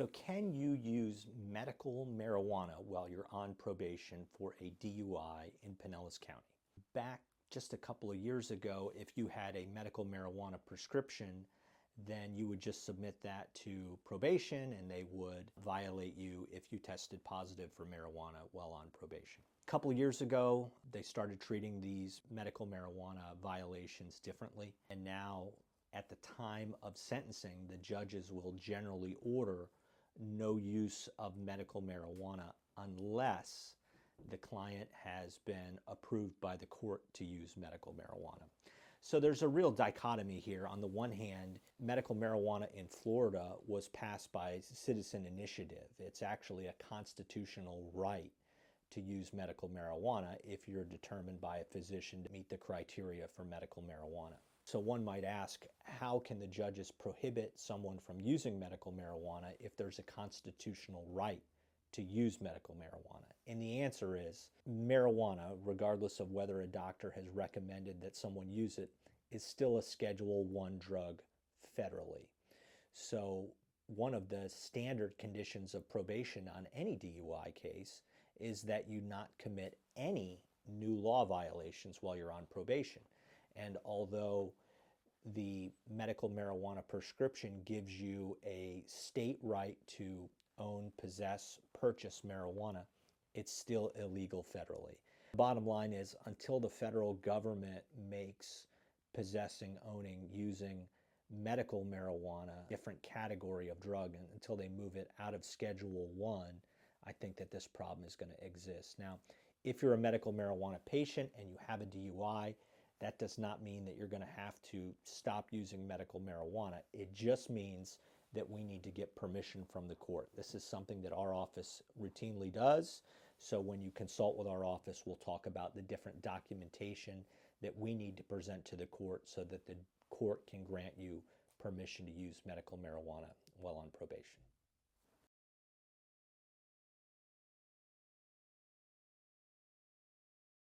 So can you use medical marijuana while you're on probation for a DUI in Pinellas County? Back just a couple of years ago, if you had a medical marijuana prescription, then you would just submit that to probation and they would violate you if you tested positive for marijuana while on probation. A couple of years ago, they started treating these medical marijuana violations differently, and now at the time of sentencing, the judges will generally order no use of medical marijuana unless the client has been approved by the court to use medical marijuana. So there's a real dichotomy here. On the one hand, medical marijuana in Florida was passed by citizen initiative. It's actually a constitutional right to use medical marijuana if you're determined by a physician to meet the criteria for medical marijuana. So one might ask, how can the judges prohibit someone from using medical marijuana if there's a constitutional right to use medical marijuana? And the answer is marijuana, regardless of whether a doctor has recommended that someone use it, is still a Schedule I drug federally. So one of the standard conditions of probation on any DUI case is that you not commit any new law violations while you're on probation. And although the medical marijuana prescription gives you a state right to own, possess, purchase marijuana, it's still illegal federally. Bottom line is, until the federal government makes possessing, owning, using medical marijuana a different category of drug, and until they move it out of Schedule I think that this problem is going to exist. Now, if you're a medical marijuana patient and you have a DUI, that does not mean that you're going to have to stop using medical marijuana. It just means that we need to get permission from the court. This is something that our office routinely does. So when you consult with our office, we'll talk about the different documentation that we need to present to the court so that the court can grant you permission to use medical marijuana while on probation.